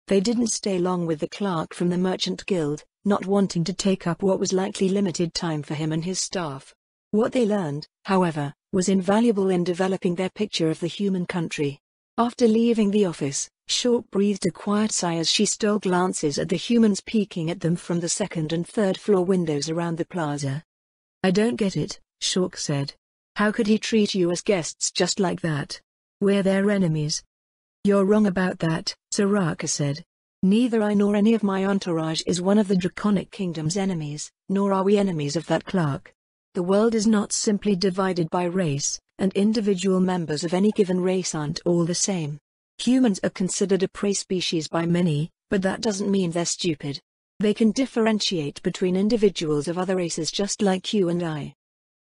They didn't stay long with the clerk from the Merchant Guild, not wanting to take up what was likely limited time for him and his staff. What they learned, however, was invaluable in developing their picture of the human country. After leaving the office, Shawk breathed a quiet sigh as she stole glances at the humans peeking at them from the second and third floor windows around the plaza. "I don't get it," Shawk said. "How could he treat you as guests just like that? We're their enemies." "You're wrong about that," Soraka said. "Neither I nor any of my entourage is one of the Draconic Kingdom's enemies, nor are we enemies of that clerk. The world is not simply divided by race, and individual members of any given race aren't all the same. Humans are considered a prey species by many, but that doesn't mean they're stupid. They can differentiate between individuals of other races just like you and I.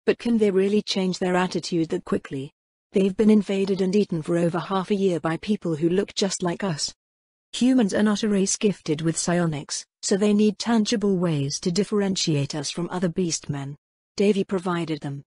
But can they really change their attitude that quickly? They've been invaded and eaten for over half a year by people who look just like us. Humans are not a race gifted with psionics, so they need tangible ways to differentiate us from other beastmen. Davy provided them.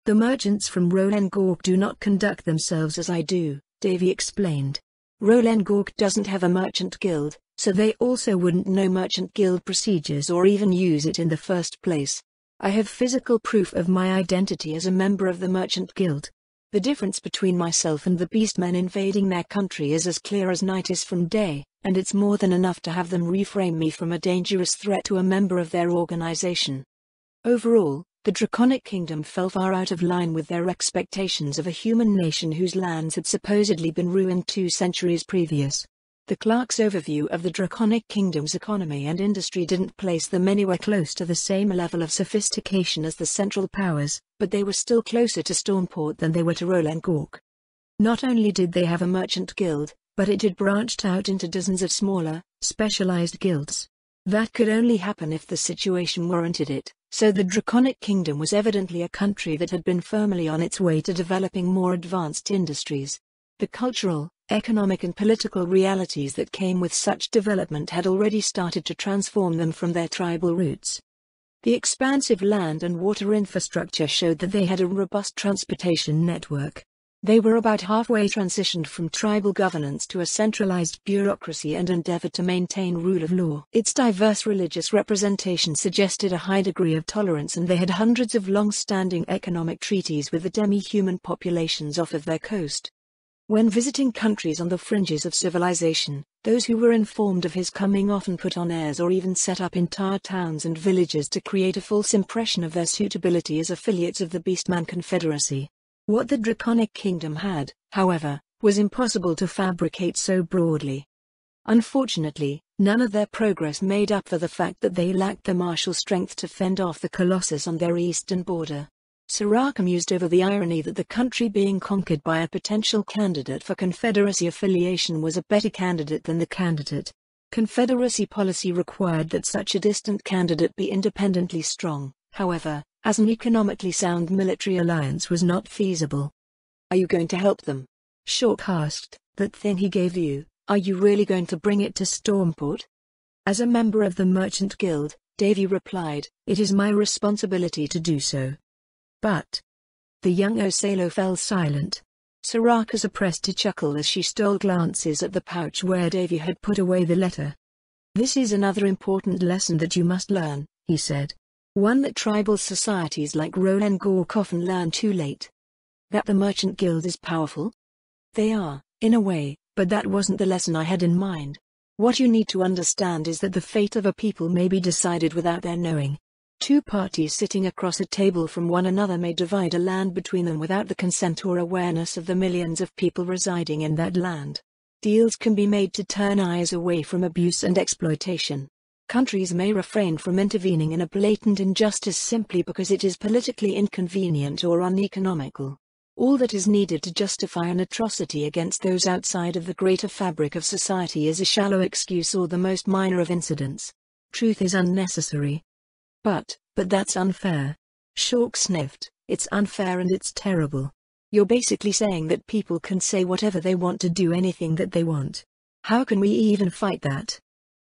The merchants from Rolengork do not conduct themselves as I do, Davy explained. Rolengork doesn't have a merchant guild, so they also wouldn't know merchant guild procedures or even use it in the first place. I have physical proof of my identity as a member of the merchant guild. The difference between myself and the beastmen invading their country is as clear as night is from day, and it's more than enough to have them reframe me from a dangerous threat to a member of their organization. Overall, the Draconic Kingdom fell far out of line with their expectations of a human nation whose lands had supposedly been ruined 2 centuries previous. The clerk's overview of the Draconic Kingdom's economy and industry didn't place them anywhere close to the same level of sophistication as the Central Powers, but they were still closer to Stormport than they were to Rolengork. Not only did they have a merchant guild, but it had branched out into dozens of smaller, specialized guilds. That could only happen if the situation warranted it, so the Draconic Kingdom was evidently a country that had been firmly on its way to developing more advanced industries. The cultural, economic and political realities that came with such development had already started to transform them from their tribal roots. The expansive land and water infrastructure showed that they had a robust transportation network. They were about halfway transitioned from tribal governance to a centralized bureaucracy and endeavored to maintain rule of law. Its diverse religious representation suggested a high degree of tolerance, and they had hundreds of long-standing economic treaties with the demi-human populations off of their coast. When visiting countries on the fringes of civilization, those who were informed of his coming often put on airs or even set up entire towns and villages to create a false impression of their suitability as affiliates of the Beastman Confederacy. What the Draconic Kingdom had, however, was impossible to fabricate so broadly. Unfortunately, none of their progress made up for the fact that they lacked the martial strength to fend off the Colossus on their eastern border. Soraka mused over the irony that the country being conquered by a potential candidate for Confederacy affiliation was a better candidate than the candidate. Confederacy policy required that such a distant candidate be independently strong, however, as an economically sound military alliance was not feasible. "Are you going to help them?" Shawk asked. "That thing he gave you, are you really going to bring it to Stormport?" "As a member of the Merchant Guild," Davy replied, "it is my responsibility to do so." "But..." The young Osalo fell silent. Soraka suppressed a chuckle as she stole glances at the pouch where Davy had put away the letter. "This is another important lesson that you must learn," he said. "One that tribal societies like Rolengork often learn too late. That the Merchant Guild is powerful? They are, in a way, but that wasn't the lesson I had in mind. What you need to understand is that the fate of a people may be decided without their knowing. 2 parties sitting across a table from one another may divide a land between them without the consent or awareness of the millions of people residing in that land. Deals can be made to turn eyes away from abuse and exploitation. Countries may refrain from intervening in a blatant injustice simply because it is politically inconvenient or uneconomical. All that is needed to justify an atrocity against those outside of the greater fabric of society is a shallow excuse or the most minor of incidents. Truth is unnecessary." But that's unfair." Shawk sniffed. "It's unfair and it's terrible. You're basically saying that people can say whatever they want to do anything that they want. How can we even fight that?"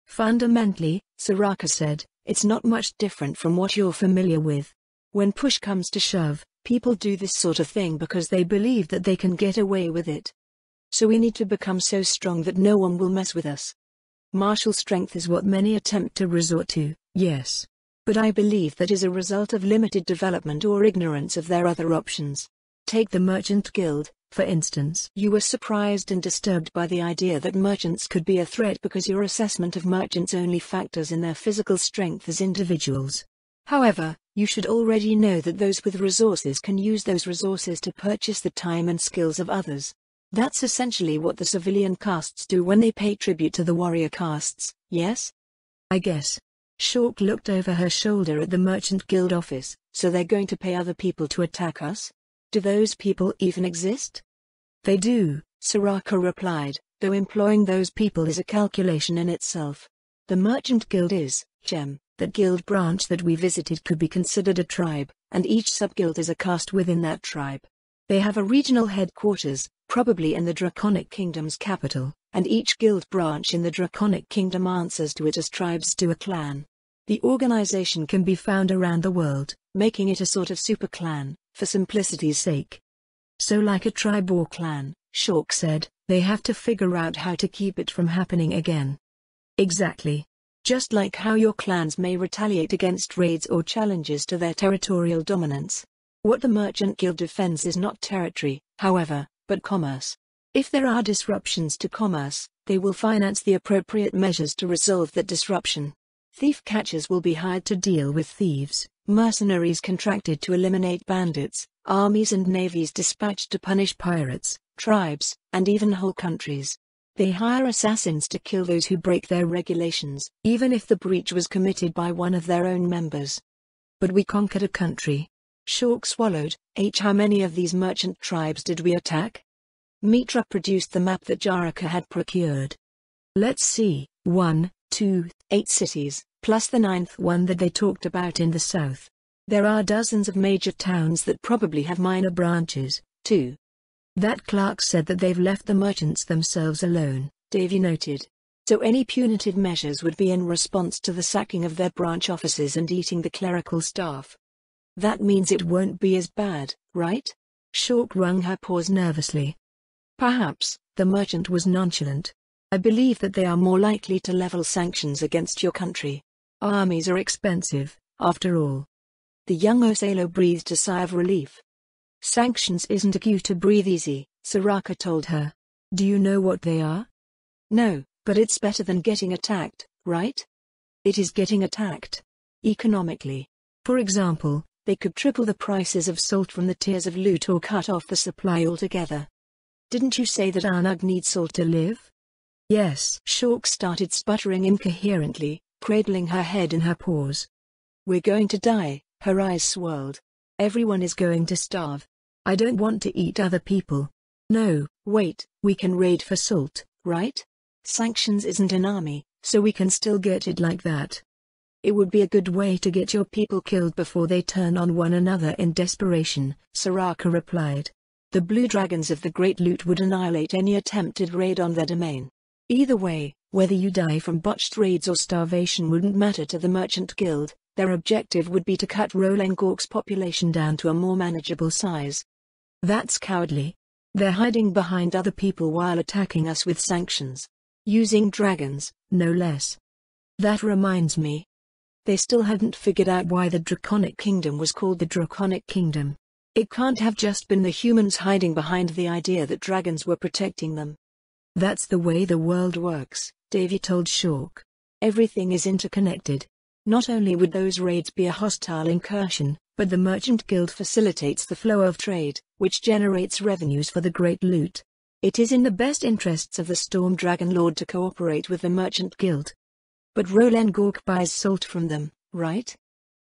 "Fundamentally," Soraka said, "it's not much different from what you're familiar with. When push comes to shove, people do this sort of thing because they believe that they can get away with it. So we need to become so strong that no one will mess with us." Martial strength is what many attempt to resort to, yes. But I believe that is a result of limited development or ignorance of their other options. Take the Merchant Guild, for instance. You were surprised and disturbed by the idea that merchants could be a threat because your assessment of merchants only factors in their physical strength as individuals. However, you should already know that those with resources can use those resources to purchase the time and skills of others. That's essentially what the civilian castes do when they pay tribute to the warrior castes, yes? I guess. Shawk looked over her shoulder at the Merchant Guild office. So they're going to pay other people to attack us? Do those people even exist? They do, Soraka replied, though employing those people is a calculation in itself. The Merchant Guild is, that guild branch that we visited could be considered a tribe, and each sub-guild is a caste within that tribe. They have a regional headquarters, probably in the Draconic Kingdom's capital, and each guild branch in the Draconic Kingdom answers to it as tribes do a clan. The organization can be found around the world, making it a sort of super clan, for simplicity's sake. So like a tribe or clan, Shawk said, they have to figure out how to keep it from happening again. Exactly. Just like how your clans may retaliate against raids or challenges to their territorial dominance. What the Merchant Guild defends is not territory, however, but commerce. If there are disruptions to commerce, they will finance the appropriate measures to resolve that disruption. Thief catchers will be hired to deal with thieves, mercenaries contracted to eliminate bandits, armies and navies dispatched to punish pirates, tribes, and even whole countries. They hire assassins to kill those who break their regulations, even if the breach was committed by one of their own members. But we conquered a country. Shawk swallowed. How many of these merchant tribes did we attack? Mitra produced the map that Jaraka had procured. Let's see, 1, 2, 8 cities, plus the 9th one that they talked about in the south. There are dozens of major towns that probably have minor branches, too. That clerk said that they've left the merchants themselves alone, Davy noted. So any punitive measures would be in response to the sacking of their branch offices and eating the clerical staff. That means it won't be as bad, right? Shawk wrung her paws nervously. Perhaps, the merchant was nonchalant. I believe that they are more likely to level sanctions against your country. Armies are expensive, after all. The young Osalo breathed a sigh of relief. Sanctions isn't a cue to breathe easy, Soraka told her. Do you know what they are? No, but it's better than getting attacked, right? It is getting attacked. Economically. For example, they could triple the prices of salt from the tiers of loot or cut off the supply altogether. Didn't you say that Anug needs salt to live? Yes. Shawk started sputtering incoherently, cradling her head in her paws. We're going to die, her eyes swirled. Everyone is going to starve. I don't want to eat other people. No, wait, we can raid for salt, right? Sanctions isn't an army, so we can still get it like that. It would be a good way to get your people killed before they turn on one another in desperation, Soraka replied. The blue dragons of the Great Loot would annihilate any attempted raid on their domain. Either way, whether you die from botched raids or starvation wouldn't matter to the Merchant Guild. Their objective would be to cut Rolengork's population down to a more manageable size. That's cowardly. They're hiding behind other people while attacking us with sanctions. Using dragons, no less. That reminds me. They still hadn't figured out why the Draconic Kingdom was called the Draconic Kingdom. It can't have just been the humans hiding behind the idea that dragons were protecting them. That's the way the world works, Davy told Shawk. Everything is interconnected. Not only would those raids be a hostile incursion, but the Merchant Guild facilitates the flow of trade, which generates revenues for the Great Loot. It is in the best interests of the Storm Dragon Lord to cooperate with the Merchant Guild. But Rolengork buys salt from them, right?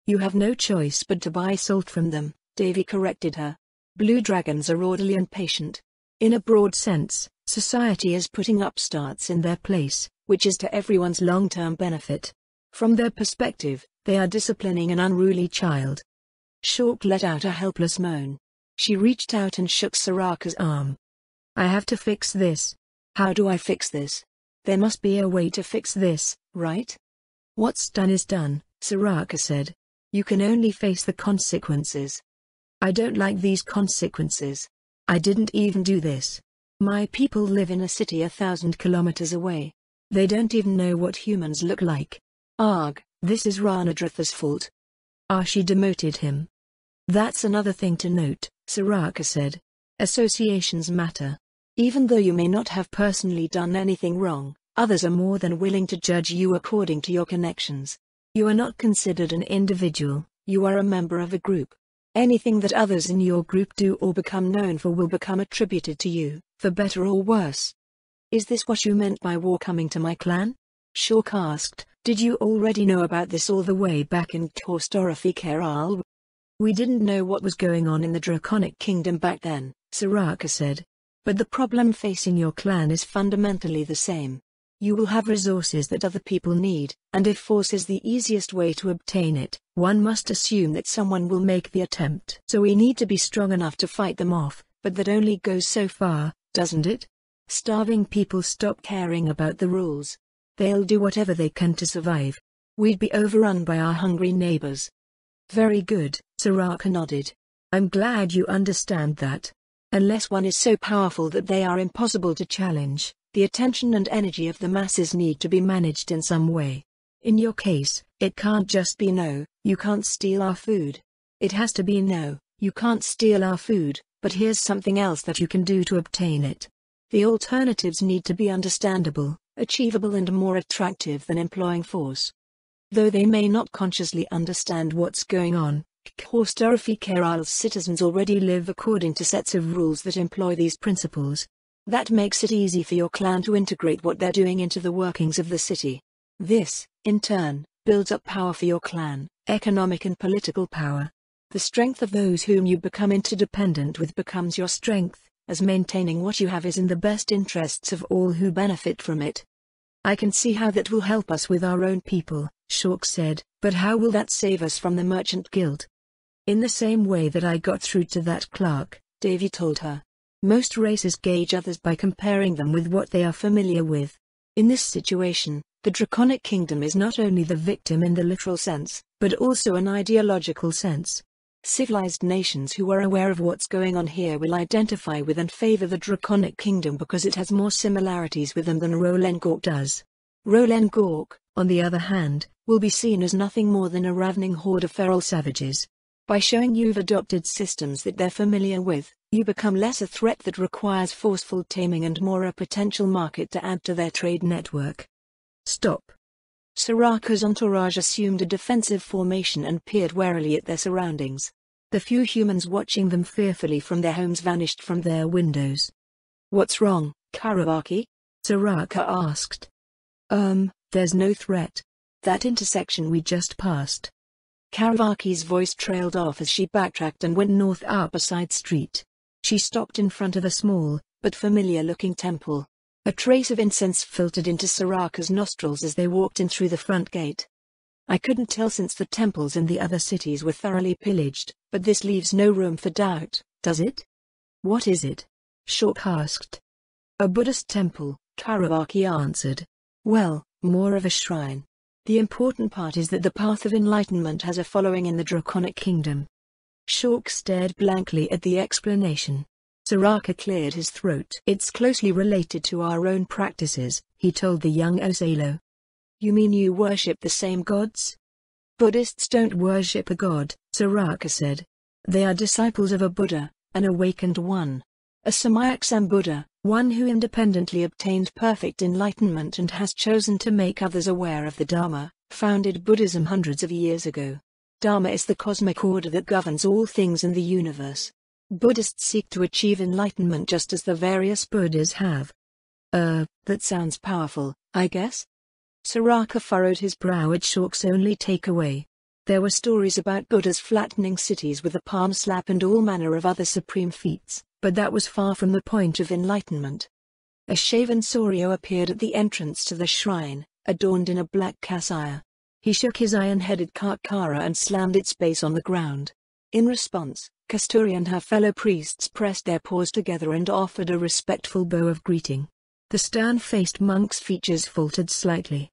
You have no choice but to buy salt from them, Davy corrected her. Blue dragons are orderly and patient. In a broad sense, society is putting upstarts in their place, which is to everyone's long-term benefit. From their perspective, they are disciplining an unruly child. Shawk let out a helpless moan. She reached out and shook Soraka's arm. I have to fix this. How do I fix this? There must be a way to fix this, right? What's done is done, Soraka said. You can only face the consequences. I don't like these consequences. I didn't even do this. My people live in a city 1,000 kilometers away. They don't even know what humans look like. Arg, this is Ranadratha's fault. She demoted him. That's another thing to note, Soraka said. Associations matter. Even though you may not have personally done anything wrong, others are more than willing to judge you according to your connections. You are not considered an individual, you are a member of a group. Anything that others in your group do or become known for will become attributed to you, for better or worse. Is this what you meant by war coming to my clan? Shulk asked. Did you already know about this all the way back in Keral? We didn't know what was going on in the Draconic Kingdom back then, Soraka said. But the problem facing your clan is fundamentally the same. You will have resources that other people need, and if force is the easiest way to obtain it, one must assume that someone will make the attempt. So we need to be strong enough to fight them off, but that only goes so far, doesn't it? Starving people stop caring about the rules. They'll do whatever they can to survive. We'd be overrun by our hungry neighbors. Very good, Soraka nodded. I'm glad you understand that. Unless one is so powerful that they are impossible to challenge, the attention and energy of the masses need to be managed in some way. In your case, it can't just be no, you can't steal our food. It has to be no, you can't steal our food, but here's something else that you can do to obtain it. The alternatives need to be understandable, achievable and more attractive than employing force. Though they may not consciously understand what's going on, Keral's citizens already live according to sets of rules that employ these principles. That makes it easy for your clan to integrate what they're doing into the workings of the city. This, in turn, builds up power for your clan, economic and political power. The strength of those whom you become interdependent with becomes your strength, as maintaining what you have is in the best interests of all who benefit from it. I can see how that will help us with our own people, Shulk said, but how will that save us from the Merchant Guild? In the same way that I got through to that clerk, Davy told her. Most races gauge others by comparing them with what they are familiar with. In this situation, the Draconic Kingdom is not only the victim in the literal sense, but also an ideological sense. Civilized nations who are aware of what's going on here will identify with and favor the Draconic Kingdom because it has more similarities with them than Rolengork does. Rolengork, on the other hand, will be seen as nothing more than a ravening horde of feral savages. By showing you've adopted systems that they're familiar with, you become less a threat that requires forceful taming and more a potential market to add to their trade network. Stop. Soraka's entourage assumed a defensive formation and peered warily at their surroundings. The few humans watching them fearfully from their homes vanished from their windows. What's wrong, Karavaki? Soraka asked. There's no threat. That intersection we just passed. Karavaki's voice trailed off as she backtracked and went north up a side street. She stopped in front of a small, but familiar-looking temple. A trace of incense filtered into Soraka's nostrils as they walked in through the front gate. I couldn't tell since the temples in the other cities were thoroughly pillaged, but this leaves no room for doubt, does it? What is it? Shulk asked. A Buddhist temple, Karavaki answered. Well, more of a shrine. The important part is that the path of enlightenment has a following in the Draconic Kingdom. Shulk stared blankly at the explanation. Soraka cleared his throat. It's closely related to our own practices, he told the young Osalo. You mean you worship the same gods? Buddhists don't worship a god, Soraka said. They are disciples of a Buddha, an awakened one. A Samyak Sambuddha, one who independently obtained perfect enlightenment and has chosen to make others aware of the Dharma, founded Buddhism hundreds of years ago. Dharma is the cosmic order that governs all things in the universe. Buddhists seek to achieve enlightenment just as the various Buddhas have. That sounds powerful, I guess? Soraka furrowed his brow at Shulk's only takeaway. There were stories about Buddhas flattening cities with a palm slap and all manner of other supreme feats, but that was far from the point of enlightenment. A shaven Soryo appeared at the entrance to the shrine, adorned in a black cassia. He shook his iron-headed Kakara and slammed its base on the ground. In response, Kasturi and her fellow priests pressed their paws together and offered a respectful bow of greeting. The stern-faced monk's features faltered slightly.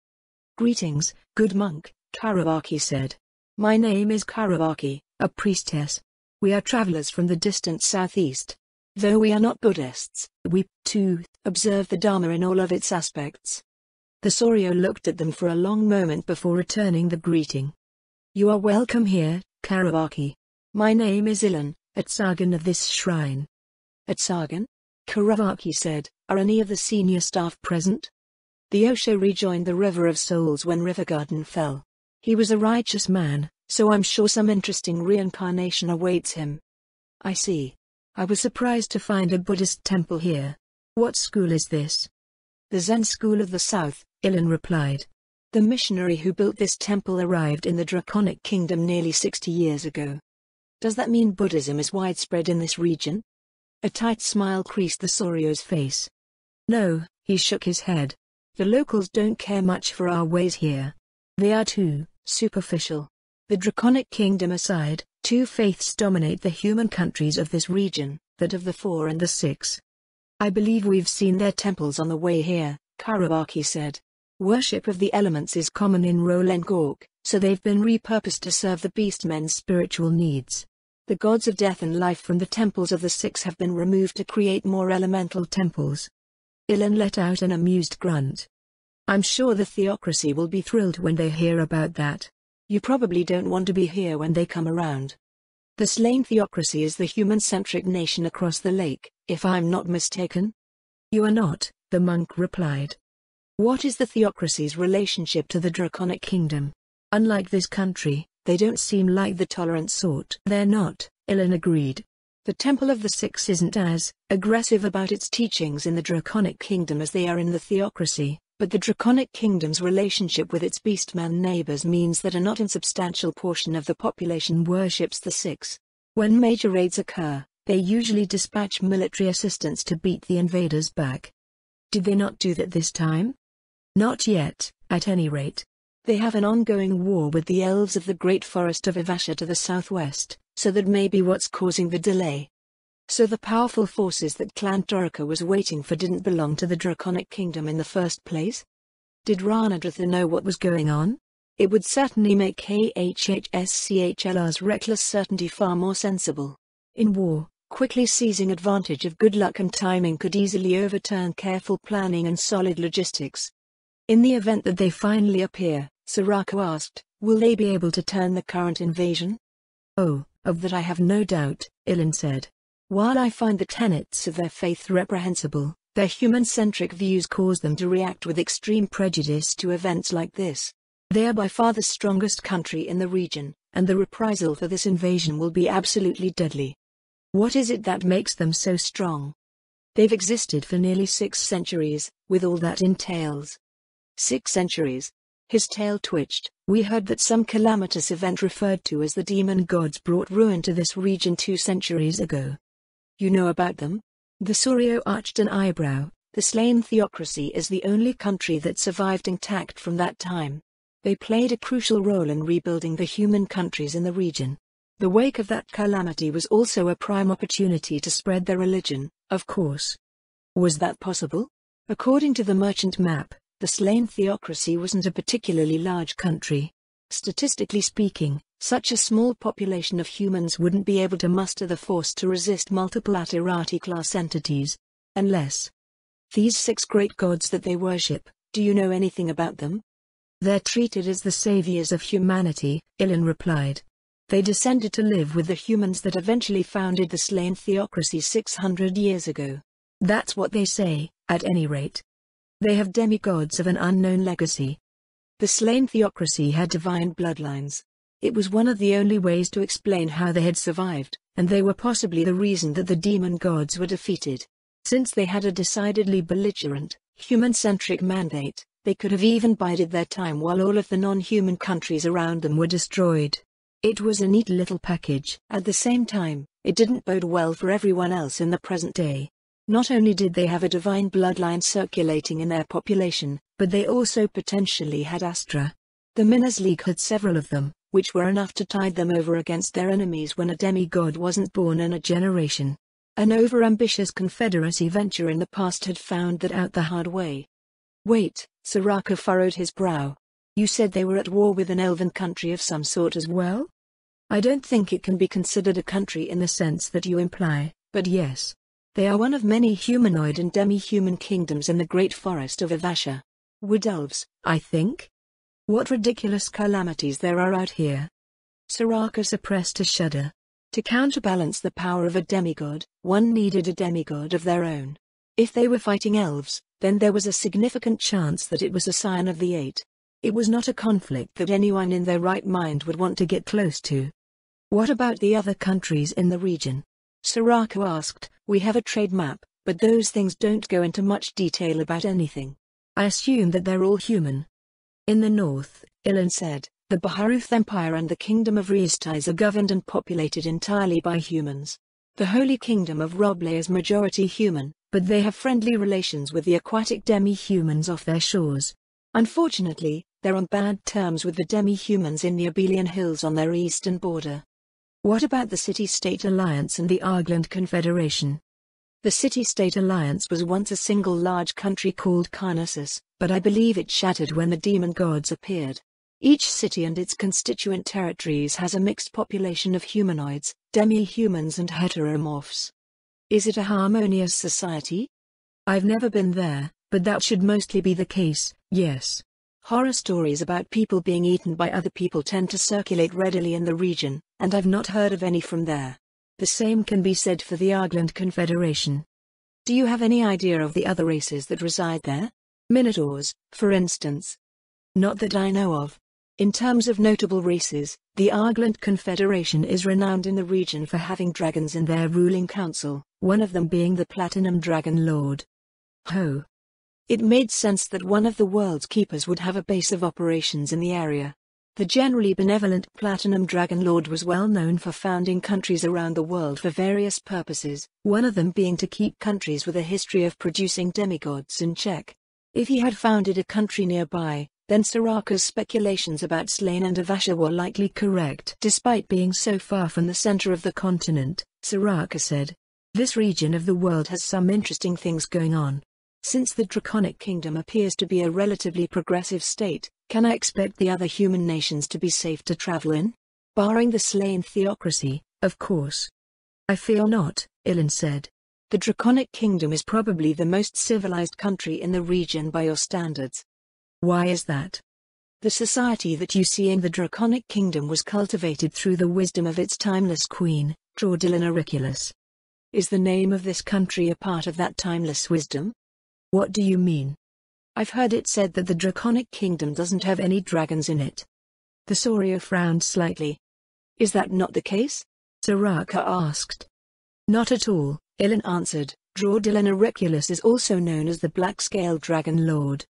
Greetings, good monk, Karavaki said. My name is Karavaki, a priestess. We are travelers from the distant southeast. Though we are not Buddhists, we, too, observe the Dharma in all of its aspects. The Soryo looked at them for a long moment before returning the greeting. "You are welcome here, Karavaki. My name is Ilan, Atsagan of this shrine." "Atsagan?" Karavaki said. "Are any of the senior staff present?" The Osho rejoined the River of Souls when Rivergarden fell. He was a righteous man, so I'm sure some interesting reincarnation awaits him. "I see. I was surprised to find a Buddhist temple here. What school is this?" "The Zen School of the South," Ilan replied. "The missionary who built this temple arrived in the Draconic Kingdom nearly 60 years ago." "Does that mean Buddhism is widespread in this region?" A tight smile creased the Soryo's face. "No," he shook his head. "The locals don't care much for our ways here. They are too superficial. The Draconic Kingdom aside, two faiths dominate the human countries of this region, that of the 4 and the 6. "I believe we've seen their temples on the way here," Karavaki said. "Worship of the elements is common in Rolengork, so they've been repurposed to serve the beastmen's spiritual needs. The gods of death and life from the temples of the 6 have been removed to create more elemental temples." Ilan let out an amused grunt. "I'm sure the theocracy will be thrilled when they hear about that. You probably don't want to be here when they come around. The slain theocracy is the human-centric nation across the lake, if I'm not mistaken?" "You are not," the monk replied. "What is the theocracy's relationship to the Draconic Kingdom? Unlike this country, they don't seem like the tolerant sort." "They're not," Ilan agreed. "The Temple of the 6 isn't as aggressive about its teachings in the Draconic Kingdom as they are in the theocracy, but the Draconic Kingdom's relationship with its beastman neighbors means that a not insubstantial portion of the population worships the 6. When major raids occur, they usually dispatch military assistance to beat the invaders back." "Did they not do that this time?" "Not yet, at any rate. They have an ongoing war with the elves of the Great Forest of Ivasha to the southwest, so that may be what's causing the delay." "So the powerful forces that Clan Torika was waiting for didn't belong to the Draconic Kingdom in the first place?" "Did Ranadratha know what was going on? It would certainly make KHHSCHLR's reckless certainty far more sensible. In war, quickly seizing advantage of good luck and timing could easily overturn careful planning and solid logistics." "In the event that they finally appear," Soraka asked, "will they be able to turn the current invasion?" "Oh, of that I have no doubt," Ilan said. "While I find the tenets of their faith reprehensible, their human-centric views cause them to react with extreme prejudice to events like this. They are by far the strongest country in the region, and the reprisal for this invasion will be absolutely deadly." "What is it that makes them so strong?" "They've existed for nearly 6 centuries, with all that entails." 6 centuries? His tail twitched. "We heard that some calamitous event referred to as the demon gods brought ruin to this region 2 centuries ago. You know about them?" The Soryo arched an eyebrow. "The slain theocracy is the only country that survived intact from that time. They played a crucial role in rebuilding the human countries in the region. The wake of that calamity was also a prime opportunity to spread their religion, of course." "Was that possible?" "According to the merchant map, the slain theocracy wasn't a particularly large country. Statistically speaking, such a small population of humans wouldn't be able to muster the force to resist multiple Atirati-class entities. Unless. These 6 great gods that they worship, do you know anything about them?" "They're treated as the saviors of humanity," Ilan replied. "They descended to live with the humans that eventually founded the slain theocracy 600 years ago. That's what they say, at any rate. They have demigods of an unknown legacy. The slain theocracy had divine bloodlines. It was one of the only ways to explain how they had survived, and they were possibly the reason that the demon gods were defeated. Since they had a decidedly belligerent, human-centric mandate, they could have even bided their time while all of the non-human countries around them were destroyed. It was a neat little package. At the same time, it didn't bode well for everyone else in the present day. Not only did they have a divine bloodline circulating in their population, but they also potentially had Astra. The Minas League had several of them, which were enough to tide them over against their enemies when a demigod wasn't born in a generation. An overambitious confederacy venture in the past had found that out the hard way." "Wait," Soraka furrowed his brow. "You said they were at war with an elven country of some sort as well?" "I don't think it can be considered a country in the sense that you imply, but yes. They are one of many humanoid and demi-human kingdoms in the Great Forest of Ivasha. Wood elves, I think? What ridiculous calamities there are out here. Soraka suppressed a shudder. To counterbalance the power of a demigod, one needed a demigod of their own. If they were fighting elves, then there was a significant chance that it was a scion of the Eight. It was not a conflict that anyone in their right mind would want to get close to. What about the other countries in the region? Soraka asked. We have a trade map, but those things don't go into much detail about anything. I assume that they're all human. In the north, Ilan said, the Baharuth Empire and the Kingdom of Riestais are governed and populated entirely by humans. The Holy Kingdom of Roble is majority human, but they have friendly relations with the aquatic demi-humans off their shores. Unfortunately, they're on bad terms with the demi-humans in the Abelian Hills on their eastern border. What about the City-State Alliance and the Argland Confederation? The City-State Alliance was once a single large country called Carnassus, but I believe it shattered when the demon gods appeared. Each city and its constituent territories has a mixed population of humanoids, demi-humans and heteromorphs. Is it a harmonious society? I've never been there, but that should mostly be the case, yes. Horror stories about people being eaten by other people tend to circulate readily in the region, and I've not heard of any from there. The same can be said for the Argland Confederation. Do you have any idea of the other races that reside there? Minotaurs, for instance. Not that I know of. In terms of notable races, the Argland Confederation is renowned in the region for having dragons in their ruling council, one of them being the Platinum Dragon Lord. Ho! It made sense that one of the world's keepers would have a base of operations in the area. The generally benevolent Platinum Dragon Lord was well known for founding countries around the world for various purposes, one of them being to keep countries with a history of producing demigods in check. If he had founded a country nearby, then Soraka's speculations about Slain and Avasha were likely correct. Despite being so far from the center of the continent, Soraka said, this region of the world has some interesting things going on. Since the Draconic Kingdom appears to be a relatively progressive state, can I expect the other human nations to be safe to travel in? Barring the Slain theocracy, of course. I fear not, Ilan said. The Draconic Kingdom is probably the most civilized country in the region by your standards. Why is that? The society that you see in the Draconic Kingdom was cultivated through the wisdom of its timeless queen, Draudilin Auriculus. Is the name of this country a part of that timeless wisdom? What do you mean? I've heard it said that the Draconic Kingdom doesn't have any dragons in it. The Saurier frowned slightly. Is that not the case? Soraka asked. Not at all, Ilan answered. Draudilin Auriculus is also known as the Black-Scaled Dragon Lord.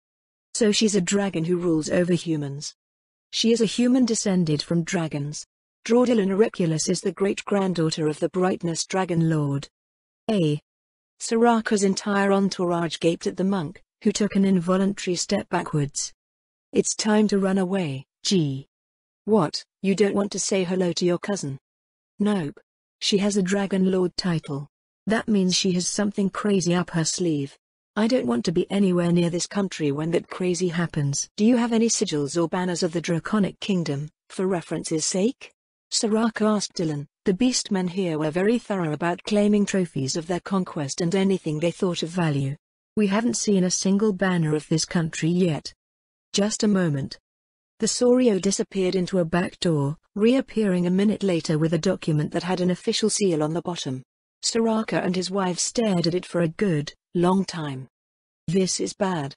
So she's a dragon who rules over humans. She is a human descended from dragons. Draudilin Auriculus is the great-granddaughter of the Brightness Dragon Lord. Soraka's entire entourage gaped at the monk, who took an involuntary step backwards. It's time to run away, G. What, you don't want to say hello to your cousin? Nope. She has a Dragon Lord title. That means she has something crazy up her sleeve. I don't want to be anywhere near this country when that crazy happens. Do you have any sigils or banners of the Draconic Kingdom, for reference's sake? Soraka asked Ilan. The beastmen here were very thorough about claiming trophies of their conquest and anything they thought of value. We haven't seen a single banner of this country yet. Just a moment. The Saurio disappeared into a back door, reappearing a minute later with a document that had an official seal on the bottom. Soraka and his wife stared at it for a good, long time. This is bad.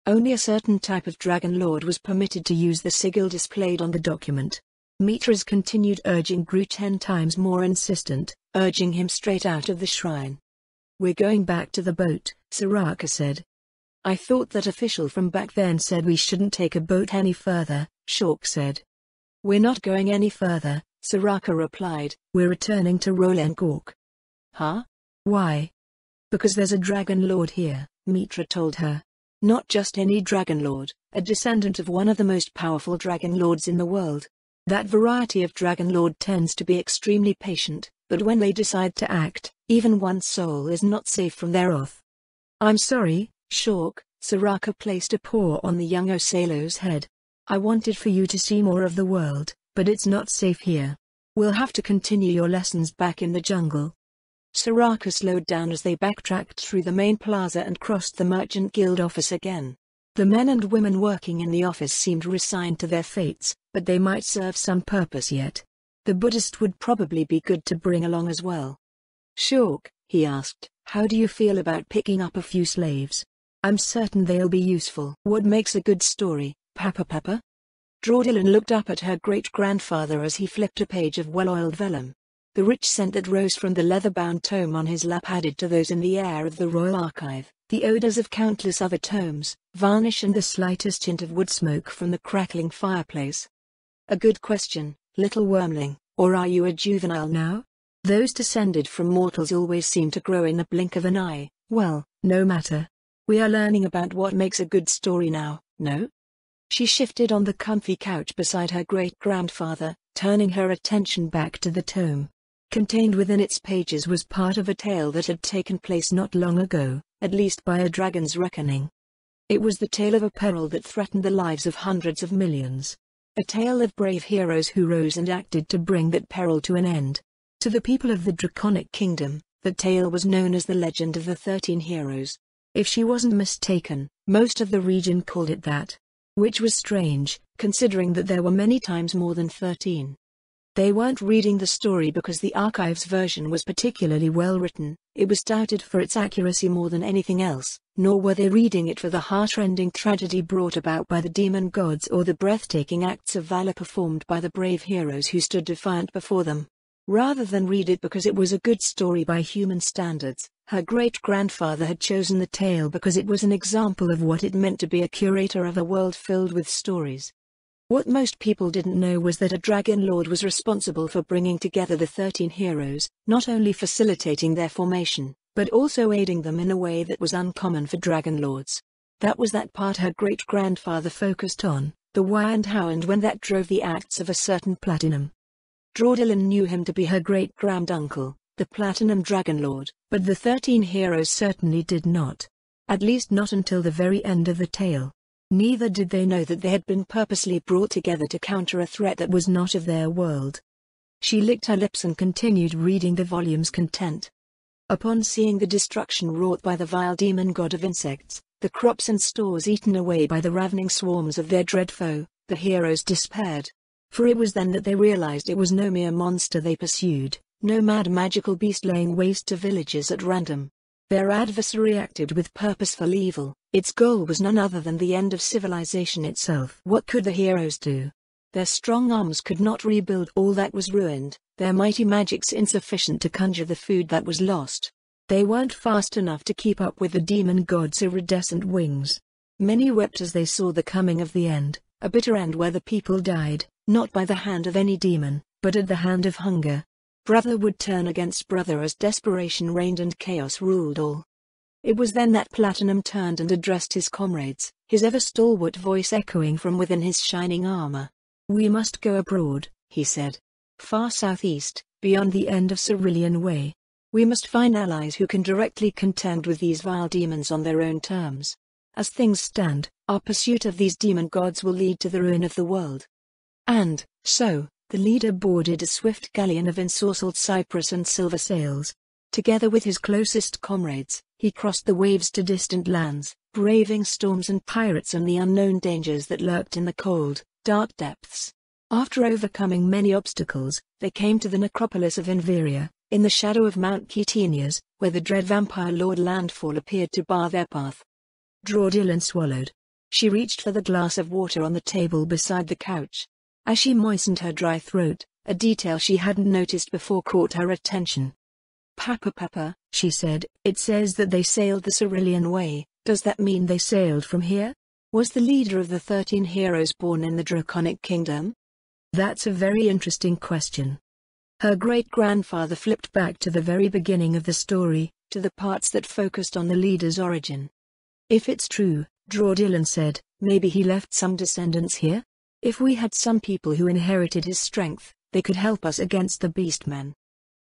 Only a certain type of Dragon Lord was permitted to use the sigil displayed on the document. Mitra's continued urging grew 10 times more insistent, urging him straight out of the shrine. We're going back to the boat, Soraka said. I thought that official from back then said we shouldn't take a boat any further, Shork said. We're not going any further, Soraka replied. We're returning to Rolengork. Huh? Why? Because there's a Dragon Lord here, Mitra told her. Not just any Dragon Lord, a descendant of one of the most powerful Dragon Lords in the world. That variety of Dragon Lord tends to be extremely patient, but when they decide to act, even one's soul is not safe from their wrath. I'm sorry, Shork, Soraka placed a paw on the young Ocelo's head. I wanted for you to see more of the world, but it's not safe here. We'll have to continue your lessons back in the jungle. Soraka slowed down as they backtracked through the main plaza and crossed the Merchant Guild office again. The men and women working in the office seemed resigned to their fates, but they might serve some purpose yet. The Buddhist would probably be good to bring along as well. "Shork," he asked, "how do you feel about picking up a few slaves? I'm certain they'll be useful." "What makes a good story, Papa?" Draudillan looked up at her great-grandfather as he flipped a page of well-oiled vellum. The rich scent that rose from the leather-bound tome on his lap added to those in the air of the Royal Archive, the odors of countless other tomes, varnish and the slightest hint of wood smoke from the crackling fireplace. "A good question, little wormling, or are you a juvenile now? Those descended from mortals always seem to grow in the blink of an eye." "Well, no matter. We are learning about what makes a good story now, no?" She shifted on the comfy couch beside her great-grandfather, turning her attention back to the tome. Contained within its pages was part of a tale that had taken place not long ago, at least by a dragon's reckoning. It was the tale of a peril that threatened the lives of hundreds of millions. A tale of brave heroes who rose and acted to bring that peril to an end. To the people of the Draconic Kingdom, the tale was known as the Legend of the 13 Heroes. If she wasn't mistaken, most of the region called it that. Which was strange, considering that there were many times more than 13. They weren't reading the story because the archive's version was particularly well written, it was touted for its accuracy more than anything else, nor were they reading it for the heart-rending tragedy brought about by the demon gods or the breathtaking acts of valor performed by the brave heroes who stood defiant before them. Rather than read it because it was a good story by human standards, her great-grandfather had chosen the tale because it was an example of what it meant to be a curator of a world filled with stories. What most people didn't know was that a Dragon Lord was responsible for bringing together the 13 heroes, not only facilitating their formation, but also aiding them in a way that was uncommon for Dragon Lords. That was that part her great-grandfather focused on, the why and how and when that drove the acts of a certain Platinum. Draudillan knew him to be her great-granduncle, the Platinum Dragon Lord, but the 13 heroes certainly did not. At least not until the very end of the tale. Neither did they know that they had been purposely brought together to counter a threat that was not of their world. She licked her lips and continued reading the volume's content. Upon seeing the destruction wrought by the vile demon god of insects, the crops and stores eaten away by the ravening swarms of their dread foe, the heroes despaired. For it was then that they realized it was no mere monster they pursued, no mad magical beast laying waste to villages at random. Their adversary acted with purposeful evil. Its goal was none other than the end of civilization itself. What could the heroes do? Their strong arms could not rebuild all that was ruined, their mighty magics insufficient to conjure the food that was lost. They weren't fast enough to keep up with the demon god's iridescent wings. Many wept as they saw the coming of the end, a bitter end where the people died, not by the hand of any demon, but at the hand of hunger. Brother would turn against brother as desperation reigned and chaos ruled all. It was then that Platinum turned and addressed his comrades, his ever-stalwart voice echoing from within his shining armor. "We must go abroad," he said. "Far southeast, beyond the end of Cerulean Way. We must find allies who can directly contend with these vile demons on their own terms. As things stand, our pursuit of these demon gods will lead to the ruin of the world." And, so, the leader boarded a swift galleon of ensorcelled cypress and silver sails. Together with his closest comrades, he crossed the waves to distant lands, braving storms and pirates and the unknown dangers that lurked in the cold, dark depths. After overcoming many obstacles, they came to the necropolis of Inveria, in the shadow of Mount Ketenias, where the dread vampire lord landfall appeared to bar their path. Draudillan swallowed. She reached for the glass of water on the table beside the couch. As she moistened her dry throat, a detail she hadn't noticed before caught her attention. Papa, she said, "it says that they sailed the Cerulean Way. Does that mean they sailed from here? Was the leader of the 13 heroes born in the Draconic Kingdom?" "That's a very interesting question." Her great-grandfather flipped back to the very beginning of the story, to the parts that focused on the leader's origin. "If it's true," Draudillan said, "maybe he left some descendants here? If we had some people who inherited his strength, they could help us against the beastmen."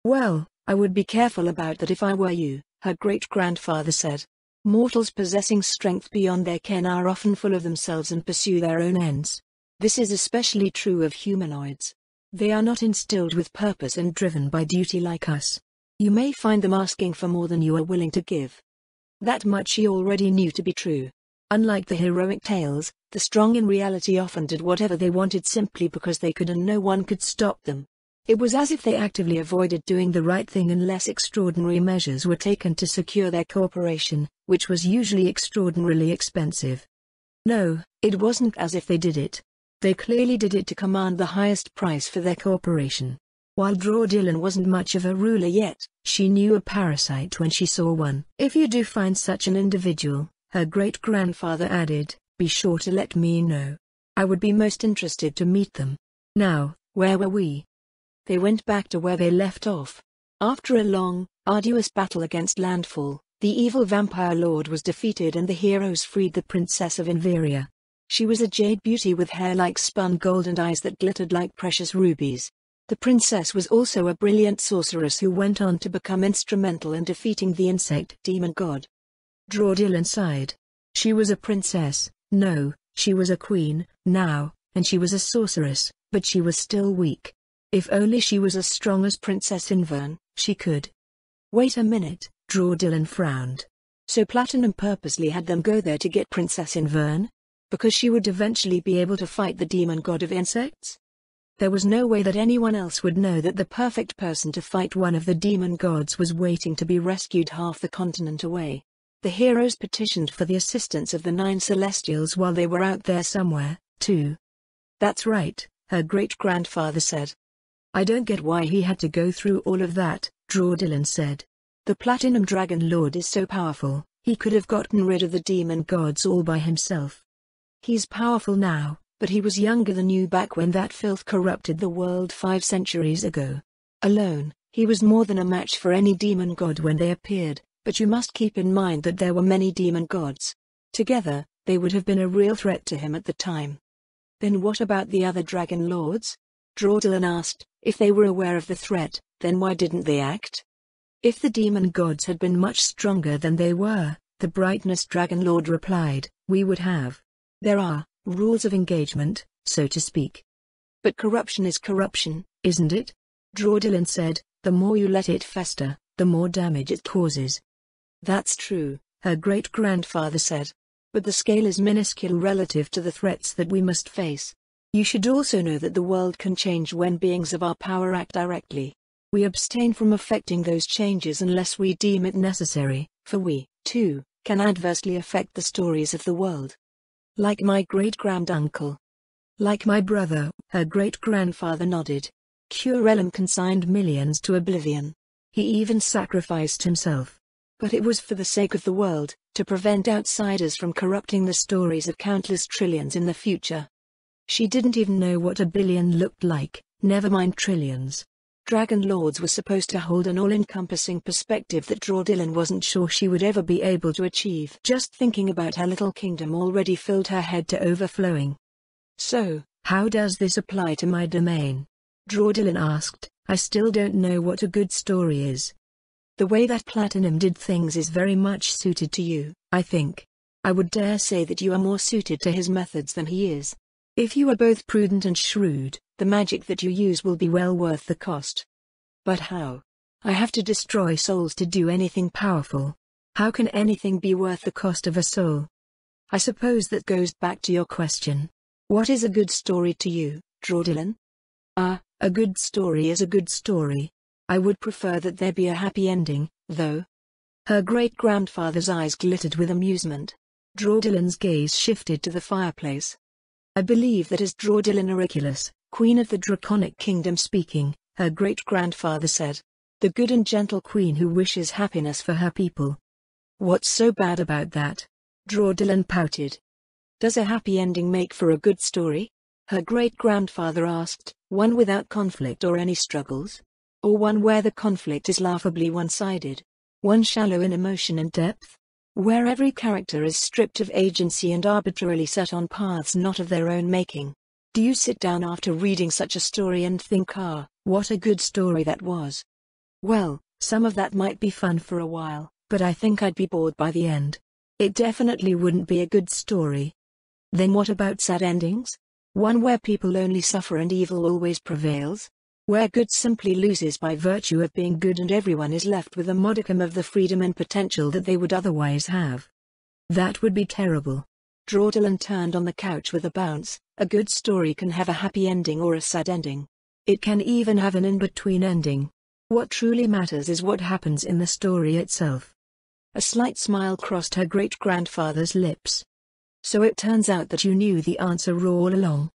"Well, I would be careful about that if I were you," her great-grandfather said. "Mortals possessing strength beyond their ken are often full of themselves and pursue their own ends. This is especially true of humanoids. They are not instilled with purpose and driven by duty like us. You may find them asking for more than you are willing to give." That much she already knew to be true. Unlike the heroic tales, the strong in reality often did whatever they wanted simply because they could and no one could stop them. It was as if they actively avoided doing the right thing unless extraordinary measures were taken to secure their corporation, which was usually extraordinarily expensive. No, it wasn't as if they did it. They clearly did it to command the highest price for their corporation. While Drawdillon wasn't much of a ruler yet, she knew a parasite when she saw one. If you do find such an individual, her great-grandfather added, be sure to let me know. I would be most interested to meet them. Now, where were we? They went back to where they left off. After a long, arduous battle against Landfall, the evil vampire lord was defeated and the heroes freed the princess of Inveria. She was a jade beauty with hair like spun gold and eyes that glittered like precious rubies. The princess was also a brilliant sorceress who went on to become instrumental in defeating the insect demon god. Drawdillon sighed. She was a princess, no, she was a queen, now, and she was a sorceress, but she was still weak. If only she was as strong as Princess Invern, she could. Wait a minute, Drawdillon frowned. So Platinum purposely had them go there to get Princess Invern? Because she would eventually be able to fight the demon god of insects? There was no way that anyone else would know that the perfect person to fight one of the demon gods was waiting to be rescued half the continent away. The heroes petitioned for the assistance of the 9 Celestials while they were out there somewhere, too. That's right, her great-grandfather said. I don't get why he had to go through all of that, Drawdillon said. The Platinum Dragon Lord is so powerful, he could have gotten rid of the demon gods all by himself. He's powerful now, but he was younger than you back when that filth corrupted the world 5 centuries ago. Alone, he was more than a match for any demon god when they appeared, but you must keep in mind that there were many demon gods. Together, they would have been a real threat to him at the time. Then what about the other dragon lords? Drawdillon asked. If they were aware of the threat, then why didn't they act? If the demon gods had been much stronger than they were, the Brightness Dragon Lord replied, we would have. There are rules of engagement, so to speak. But corruption is corruption, isn't it? Drawdillon said, the more you let it fester, the more damage it causes. That's true, her great-grandfather said. But the scale is minuscule relative to the threats that we must face. You should also know that the world can change when beings of our power act directly. We abstain from affecting those changes unless we deem it necessary, for we, too, can adversely affect the stories of the world. Like my great-granduncle. Like my brother, her great-grandfather nodded. Curellum consigned millions to oblivion. He even sacrificed himself. But it was for the sake of the world, to prevent outsiders from corrupting the stories of countless trillions in the future. She didn't even know what a billion looked like, never mind trillions. Dragon Lords were supposed to hold an all-encompassing perspective that Drawdillon wasn't sure she would ever be able to achieve. Just thinking about her little kingdom already filled her head to overflowing. So, how does this apply to my domain? Drawdillon asked. I still don't know what a good story is. The way that Platinum did things is very much suited to you, I think. I would dare say that you are more suited to his methods than he is. If you are both prudent and shrewd, the magic that you use will be well worth the cost. But how? I have to destroy souls to do anything powerful. How can anything be worth the cost of a soul? I suppose that goes back to your question. What is a good story to you, Drawdillon? A good story is a good story. I would prefer that there be a happy ending, though. Her great-grandfather's eyes glittered with amusement. Drawdillon's gaze shifted to the fireplace. I believe that is Drawdillon Auriculus, Queen of the Draconic Kingdom speaking, her great-grandfather said. The good and gentle queen who wishes happiness for her people. What's so bad about that? Drawdillon pouted. Does a happy ending make for a good story? Her great-grandfather asked, one without conflict or any struggles? Or one where the conflict is laughably one-sided? One shallow in emotion and depth? Where every character is stripped of agency and arbitrarily set on paths not of their own making. Do you sit down after reading such a story and think, what a good story that was? Well, some of that might be fun for a while, but I think I'd be bored by the end. It definitely wouldn't be a good story. Then what about sad endings? One where people only suffer and evil always prevails? Where good simply loses by virtue of being good and everyone is left with a modicum of the freedom and potential that they would otherwise have. That would be terrible. Dylan turned on the couch with a bounce. A good story can have a happy ending or a sad ending. It can even have an in-between ending. What truly matters is what happens in the story itself. A slight smile crossed her great-grandfather's lips. So it turns out that you knew the answer all along.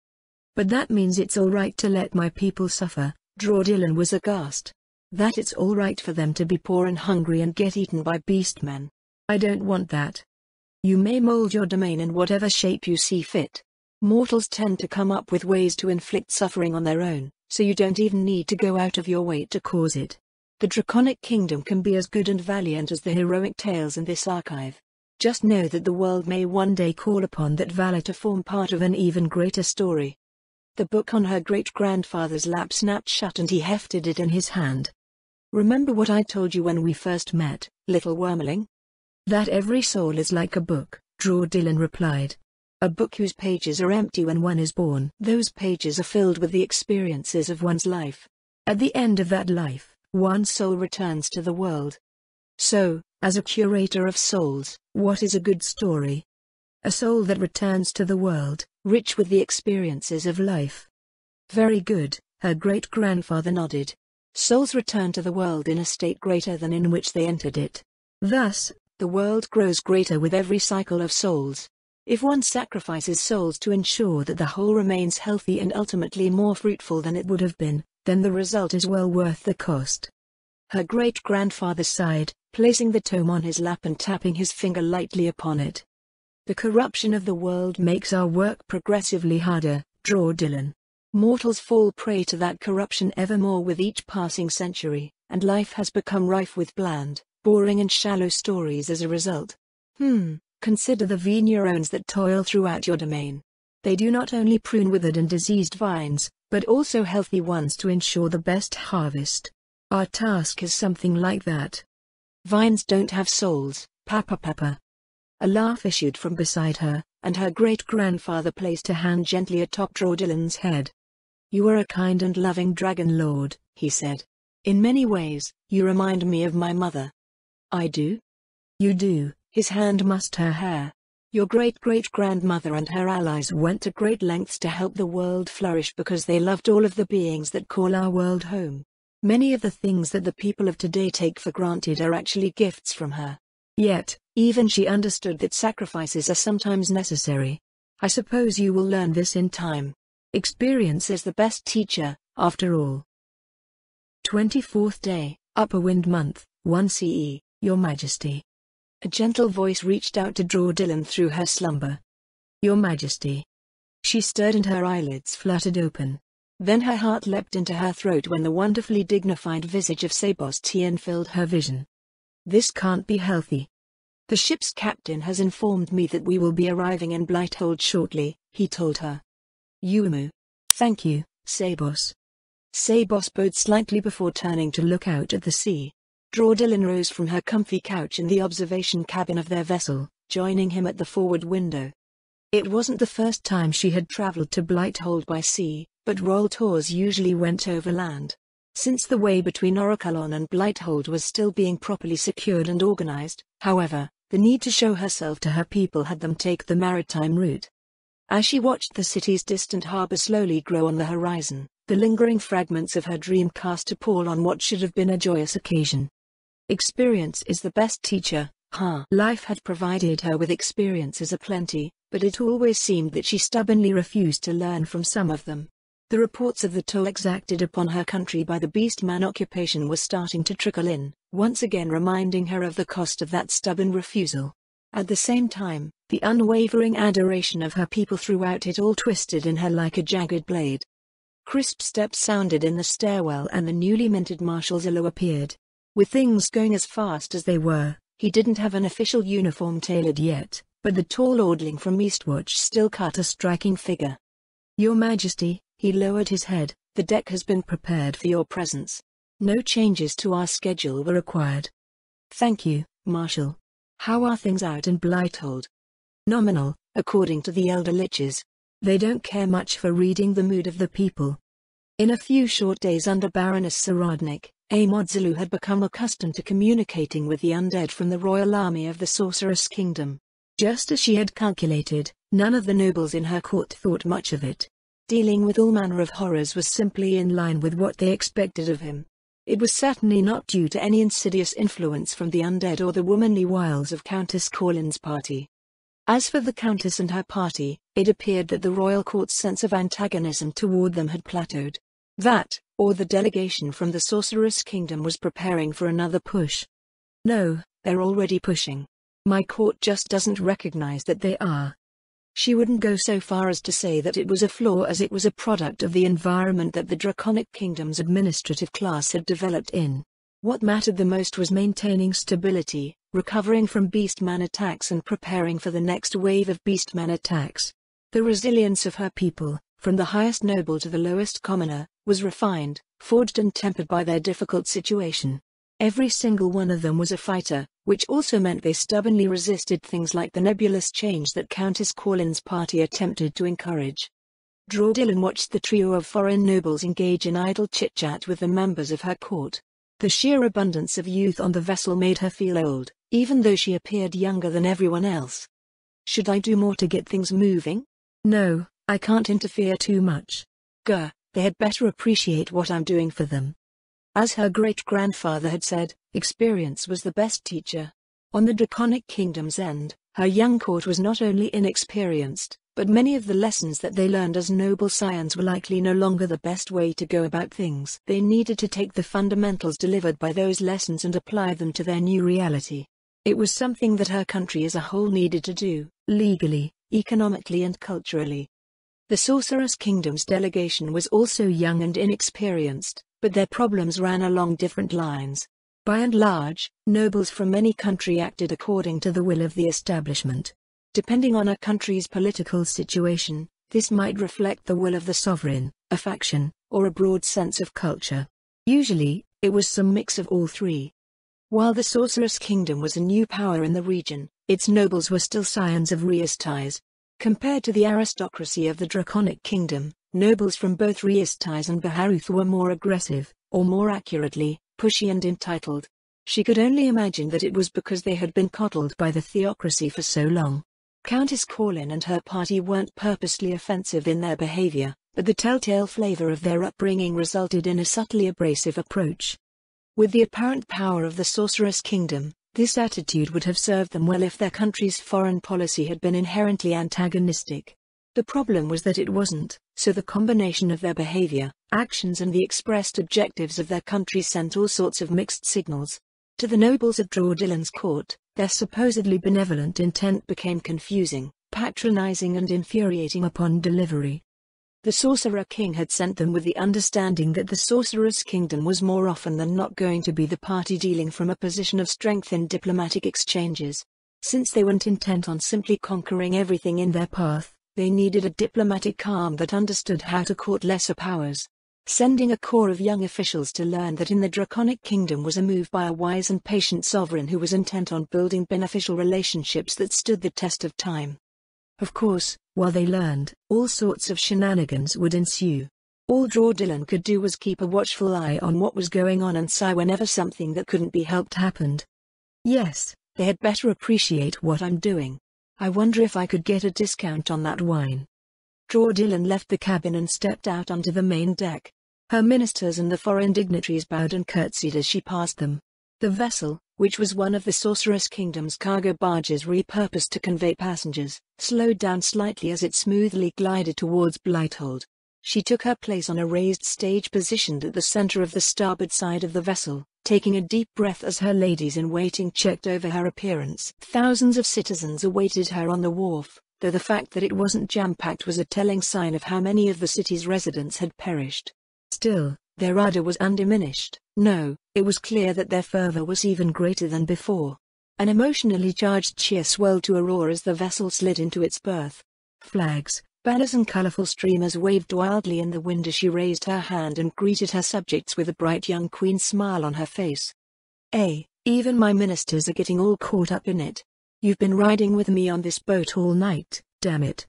But that means it's all right to let my people suffer. Dylan was aghast. That it's all right for them to be poor and hungry and get eaten by beastmen. I don't want that. You may mold your domain in whatever shape you see fit. Mortals tend to come up with ways to inflict suffering on their own, so you don't even need to go out of your way to cause it. The Draconic Kingdom can be as good and valiant as the heroic tales in this archive. Just know that the world may one day call upon that valor to form part of an even greater story. The book on her great-grandfather's lap snapped shut and he hefted it in his hand. Remember what I told you when we first met, little wormling? That every soul is like a book, Dylan replied. A book whose pages are empty when one is born. Those pages are filled with the experiences of one's life. At the end of that life, one's soul returns to the world. So, as a curator of souls, what is a good story? A soul that returns to the world, rich with the experiences of life. Very good, her great-grandfather nodded. Souls return to the world in a state greater than in which they entered it. Thus, the world grows greater with every cycle of souls. If one sacrifices souls to ensure that the whole remains healthy and ultimately more fruitful than it would have been, then the result is well worth the cost. Her great-grandfather sighed, placing the tome on his lap and tapping his finger lightly upon it. The corruption of the world makes our work progressively harder, Dylan. Mortals fall prey to that corruption ever more with each passing century, and life has become rife with bland, boring and shallow stories as a result. Consider the vignerons that toil throughout your domain. They do not only prune withered and diseased vines, but also healthy ones to ensure the best harvest. Our task is something like that. Vines don't have souls, Papa. A laugh issued from beside her, and her great-grandfather placed a hand gently atop Dylan's head. You are a kind and loving dragon lord, he said. In many ways, you remind me of my mother. I do? You do. His hand mussed her hair. Your great-great-grandmother and her allies went to great lengths to help the world flourish because they loved all of the beings that call our world home. Many of the things that the people of today take for granted are actually gifts from her. Yet, even she understood that sacrifices are sometimes necessary. I suppose you will learn this in time. Experience is the best teacher, after all. 24th day, Upper Wind Month, 1 CE, Your Majesty. A gentle voice reached out to draw Dylan through her slumber. Your Majesty. She stirred and her eyelids fluttered open. Then her heart leapt into her throat when the wonderfully dignified visage of Sebastian filled her vision. This can't be healthy. The ship's captain has informed me that we will be arriving in Blighthold shortly, he told her. Yumu. Thank you, Sebos. Sebos bowed slightly before turning to look out at the sea. Dylan rose from her comfy couch in the observation cabin of their vessel, joining him at the forward window. It wasn't the first time she had traveled to Blighthold by sea, but royal tours usually went overland. Since the way between Oraculon and Blighthold was still being properly secured and organized, however, the need to show herself to her people had them take the maritime route. As she watched the city's distant harbor slowly grow on the horizon, the lingering fragments of her dream cast a pall on what should have been a joyous occasion. Experience is the best teacher, Life had provided her with experiences aplenty, but it always seemed that she stubbornly refused to learn from some of them. The reports of the toll exacted upon her country by the beastman occupation were starting to trickle in, once again reminding her of the cost of that stubborn refusal. At the same time, the unwavering adoration of her people throughout it all twisted in her like a jagged blade. Crisp steps sounded in the stairwell and the newly minted Marshal Zillow appeared. With things going as fast as they were, he didn't have an official uniform tailored yet, but the tall lordling from Eastwatch still cut a striking figure. Your Majesty, he lowered his head, the deck has been prepared for your presence. No changes to our schedule were required. Thank you, Marshal. How are things out in Blighthold? Nominal, according to the elder liches. They don't care much for reading the mood of the people. In a few short days under Baroness Saradnik, Amodzilu had become accustomed to communicating with the undead from the royal army of the Sorceress Kingdom. Just as she had calculated, None of the nobles in her court thought much of it. Dealing with all manner of horrors was simply in line with what they expected of him. It was certainly not due to any insidious influence from the undead or the womanly wiles of Countess Corlin's party. As for the Countess and her party, it appeared that the royal court's sense of antagonism toward them had plateaued. That, or the delegation from the Sorceress Kingdom was preparing for another push. No, they're already pushing. My court just doesn't recognize that they are. She wouldn't go so far as to say that it was a flaw, as it was a product of the environment that the Draconic Kingdom's administrative class had developed in. What mattered the most was maintaining stability, recovering from beastman attacks and preparing for the next wave of beastman attacks. The resilience of her people, from the highest noble to the lowest commoner, was refined, forged and tempered by their difficult situation. Every single one of them was a fighter, which also meant they stubbornly resisted things like the nebulous change that Countess Corlin's party attempted to encourage. Drawdillon watched the trio of foreign nobles engage in idle chit-chat with the members of her court. The sheer abundance of youth on the vessel made her feel old, even though she appeared younger than everyone else. Should I do more to get things moving? No, I can't interfere too much. They had better appreciate what I'm doing for them. As her great-grandfather had said, experience was the best teacher. On the Draconic Kingdom's end, her young court was not only inexperienced, but many of the lessons that they learned as noble scions were likely no longer the best way to go about things. They needed to take the fundamentals delivered by those lessons and apply them to their new reality. It was something that her country as a whole needed to do, legally, economically and culturally. The Sorceress Kingdom's delegation was also young and inexperienced, but their problems ran along different lines. By and large, nobles from any country acted according to the will of the establishment. Depending on a country's political situation, this might reflect the will of the sovereign, a faction, or a broad sense of culture. Usually, it was some mix of all three. While the Sorceress Kingdom was a new power in the region, its nobles were still scions of Riestais. Compared to the aristocracy of the Draconic Kingdom, nobles from both Riestais and Baharuth were more aggressive, or more accurately, pushy and entitled. She could only imagine that it was because they had been coddled by the theocracy for so long. Countess Corlin and her party weren't purposely offensive in their behavior, but the telltale flavor of their upbringing resulted in a subtly abrasive approach. With the apparent power of the Sorceress Kingdom, this attitude would have served them well if their country's foreign policy had been inherently antagonistic. The problem was that it wasn't, so the combination of their behavior, actions and the expressed objectives of their country sent all sorts of mixed signals. To the nobles of Drawdillon's court, their supposedly benevolent intent became confusing, patronizing and infuriating upon delivery. The Sorcerer King had sent them with the understanding that the Sorceress Kingdom was more often than not going to be the party dealing from a position of strength in diplomatic exchanges. Since they weren't intent on simply conquering everything in their path, they needed a diplomatic arm that understood how to court lesser powers. Sending a corps of young officials to learn that in the Draconic Kingdom was a move by a wise and patient sovereign who was intent on building beneficial relationships that stood the test of time. Of course, while they learned, all sorts of shenanigans would ensue. All Drawdillon could do was keep a watchful eye on what was going on and sigh whenever something that couldn't be helped happened. Yes, they had better appreciate what I'm doing. I wonder if I could get a discount on that wine. Drawdillon left the cabin and stepped out onto the main deck. Her ministers and the foreign dignitaries bowed and curtsied as she passed them. The vessel, which was one of the Sorceress Kingdom's cargo barges repurposed to convey passengers, slowed down slightly as it smoothly glided towards Blighthold. She took her place on a raised stage positioned at the center of the starboard side of the vessel, taking a deep breath as her ladies-in-waiting checked over her appearance. Thousands of citizens awaited her on the wharf, though the fact that it wasn't jam-packed was a telling sign of how many of the city's residents had perished. Still, their ardor was undiminished. No, it was clear that their fervor was even greater than before. An emotionally charged cheer swelled to a roar as the vessel slid into its berth. Flags, banners and colorful streamers waved wildly in the wind as she raised her hand and greeted her subjects with a bright young queen smile on her face. Even my ministers are getting all caught up in it. You've been riding with me on this boat all night, damn it.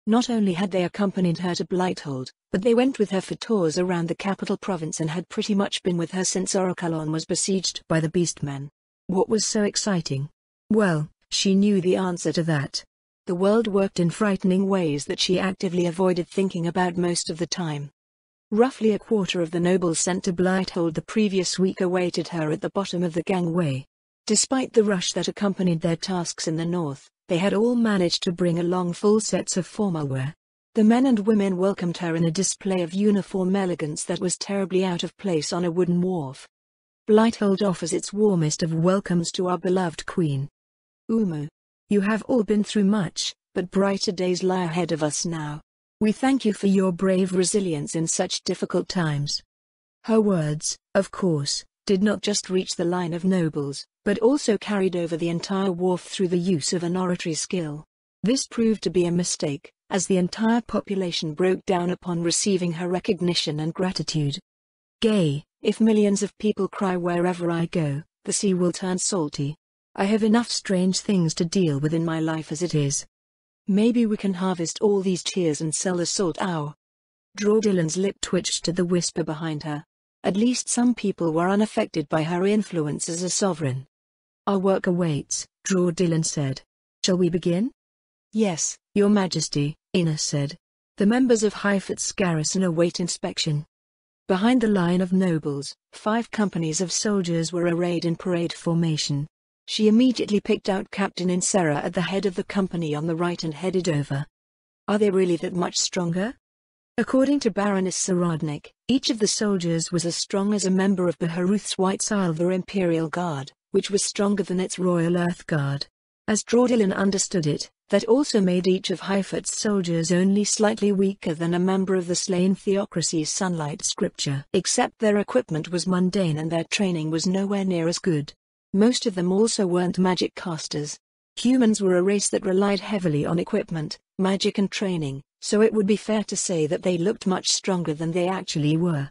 Not only had they accompanied her to Blighthold, but they went with her for tours around the capital province and had pretty much been with her since Orichalon was besieged by the Beastmen. What was so exciting? Well, she knew the answer to that. The world worked in frightening ways that she actively avoided thinking about most of the time. Roughly a quarter of the nobles sent to Blighthold the previous week awaited her at the bottom of the gangway. Despite the rush that accompanied their tasks in the north, they had all managed to bring along full sets of formal wear. The men and women welcomed her in a display of uniform elegance that was terribly out of place on a wooden wharf. Blighthold offers its warmest of welcomes to our beloved queen. Umu. You have all been through much, but brighter days lie ahead of us now. We thank you for your brave resilience in such difficult times. Her words, of course, did not just reach the line of nobles, but also carried over the entire wharf through the use of an oratory skill. This proved to be a mistake, as the entire population broke down upon receiving her recognition and gratitude. Gay, if millions of people cry wherever I go, the sea will turn salty. I have enough strange things to deal with in my life as it is. Maybe we can harvest all these tears and sell the salt ow. Draudillan's lip twitched to the whisper behind her. At least some people were unaffected by her influence as a sovereign. Our work awaits, Draudillan said. Shall we begin? Yes, Your Majesty, Ina said. The members of Haifat's garrison await inspection. Behind the line of nobles, 5 companies of soldiers were arrayed in parade formation. She immediately picked out Captain Insera at the head of the company on the right and headed over. Are they really that much stronger? According to Baroness Saradnik, each of the soldiers was as strong as a member of Baharuth's White Silver Imperial Guard, which was stronger than its Royal Earth Guard. As Draudillan understood it, that also made each of Haifat's soldiers only slightly weaker than a member of the slain theocracy's Sunlight Scripture. Except their equipment was mundane and their training was nowhere near as good. Most of them also weren't magic casters. Humans were a race that relied heavily on equipment, magic and training, so it would be fair to say that they looked much stronger than they actually were.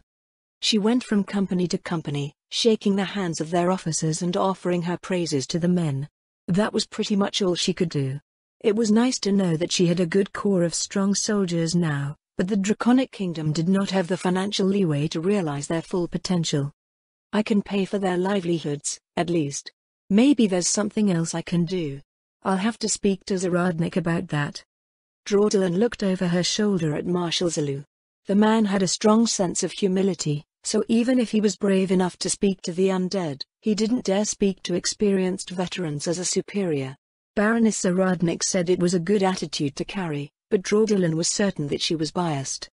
She went from company to company, shaking the hands of their officers and offering her praises to the men. That was pretty much all she could do. It was nice to know that she had a good corps of strong soldiers now, but the Draconic Kingdom did not have the financial leeway to realize their full potential. I can pay for their livelihoods, at least. Maybe there's something else I can do. I'll have to speak to Zaradnik about that. Draudillan looked over her shoulder at Marshal Zalu. The man had a strong sense of humility, so even if he was brave enough to speak to the undead, he didn't dare speak to experienced veterans as a superior. Baroness Zaradnik said it was a good attitude to carry, but Draudillan was certain that she was biased.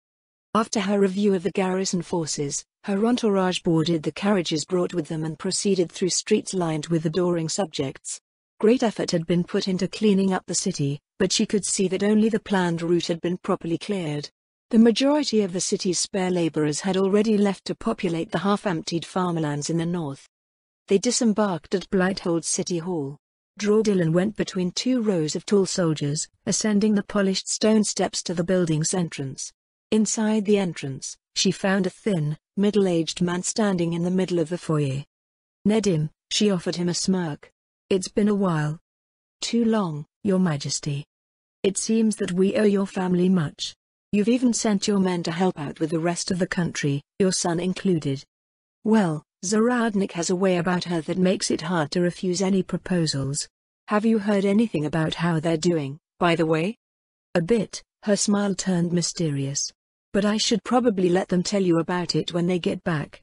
After her review of the garrison forces, her entourage boarded the carriages brought with them and proceeded through streets lined with adoring subjects. Great effort had been put into cleaning up the city, but she could see that only the planned route had been properly cleared. The majority of the city's spare laborers had already left to populate the half-emptied farmlands in the north. They disembarked at Blighthold City Hall. Draudillan went between 2 rows of tall soldiers, ascending the polished stone steps to the building's entrance. Inside the entrance, she found a thin, middle-aged man standing in the middle of the foyer. Nedim, she offered him a smirk. It's been a while. Too long, Your Majesty. It seems that we owe your family much. You've even sent your men to help out with the rest of the country, your son included. Well, Zaradnik has a way about her that makes it hard to refuse any proposals. Have you heard anything about how they're doing, by the way? A bit, her smile turned mysterious. But I should probably let them tell you about it when they get back.